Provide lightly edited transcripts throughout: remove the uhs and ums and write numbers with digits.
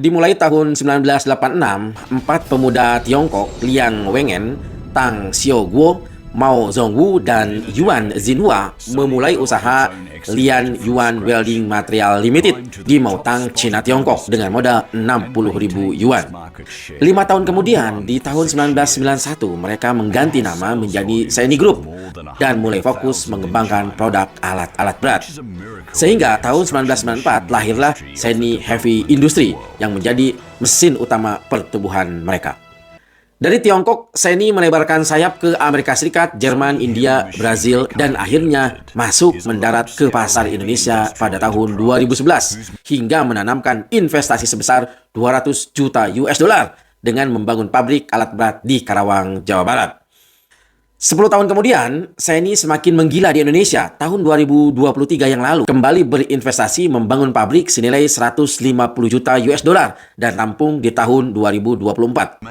Dimulai tahun 1986, empat pemuda Tiongkok, Liang Wengen, Tang Xiaoguo, Mao Zongwu, dan Yuan Xinhua memulai usaha Lian Yuan Welding Material Limited di Maotang, Cina, Tiongkok dengan modal 60.000 yuan. 5 tahun kemudian, di tahun 1991, mereka mengganti nama menjadi Seni Group dan mulai fokus mengembangkan produk alat-alat berat. Sehingga tahun 1994 lahirlah Seni Heavy Industry yang menjadi mesin utama pertumbuhan mereka. Dari Tiongkok, Seni melebarkan sayap ke Amerika Serikat, Jerman, India, Brazil, dan akhirnya masuk mendarat ke pasar Indonesia pada tahun 2011 hingga menanamkan investasi sebesar 200 juta US dollar dengan membangun pabrik alat berat di Karawang, Jawa Barat. 10 tahun kemudian, Seni semakin menggila di Indonesia. Tahun 2023 yang lalu, kembali berinvestasi membangun pabrik senilai 150 juta US dollar dan rampung di tahun 2024.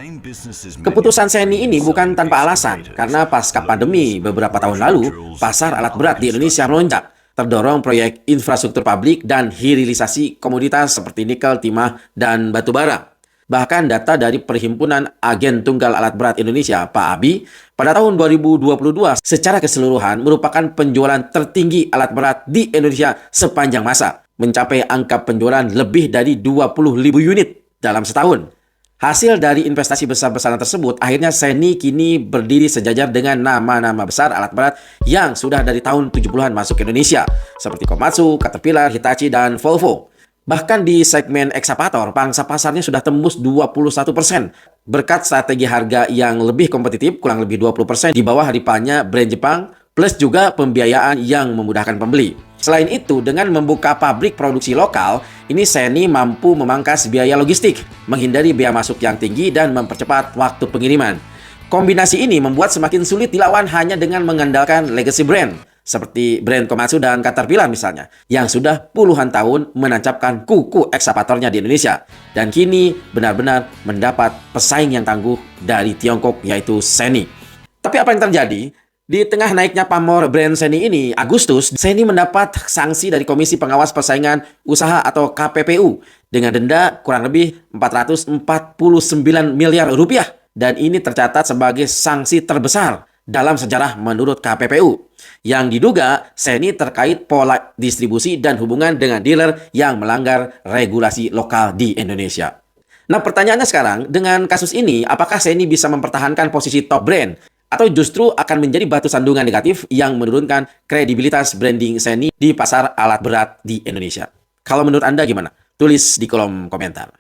Keputusan Seni ini bukan tanpa alasan, karena pasca pandemi beberapa tahun lalu, pasar alat berat di Indonesia melonjak, terdorong proyek infrastruktur pabrik dan hilirisasi komoditas seperti nikel, timah, dan batu bara. Bahkan data dari Perhimpunan Agen Tunggal Alat Berat Indonesia, Pak Abi, pada tahun 2022 secara keseluruhan merupakan penjualan tertinggi alat berat di Indonesia sepanjang masa, mencapai angka penjualan lebih dari 20.000 unit dalam setahun. Hasil dari investasi besar-besaran tersebut, akhirnya Seni kini berdiri sejajar dengan nama-nama besar alat berat yang sudah dari tahun 70-an masuk ke Indonesia, seperti Komatsu, Caterpillar, Hitachi, dan Volvo. Bahkan di segmen ekskavator, pangsa pasarnya sudah tembus 21% berkat strategi harga yang lebih kompetitif, kurang lebih 20% di bawah rivalnya brand Jepang, plus juga pembiayaan yang memudahkan pembeli. Selain itu, dengan membuka pabrik produksi lokal, ini Seni mampu memangkas biaya logistik, menghindari biaya masuk yang tinggi, dan mempercepat waktu pengiriman. Kombinasi ini membuat semakin sulit dilawan hanya dengan mengandalkan legacy brand, seperti brand Komatsu dan Caterpillar misalnya, yang sudah puluhan tahun menancapkan kuku ekskavatornya di Indonesia, dan kini benar-benar mendapat pesaing yang tangguh dari Tiongkok, yaitu Seni. Tapi apa yang terjadi? Di tengah naiknya pamor brand Seni ini, Agustus, Seni mendapat sanksi dari Komisi Pengawas Persaingan Usaha atau KPPU dengan denda kurang lebih 449 miliar rupiah, dan ini tercatat sebagai sanksi terbesar dalam sejarah menurut KPPU. Yang diduga Seni terkait pola distribusi dan hubungan dengan dealer yang melanggar regulasi lokal di Indonesia. Nah, pertanyaannya sekarang, dengan kasus ini, apakah Seni bisa mempertahankan posisi top brand? Atau justru akan menjadi batu sandungan negatif yang menurunkan kredibilitas branding Seni di pasar alat berat di Indonesia? Kalau menurut Anda gimana? Tulis di kolom komentar.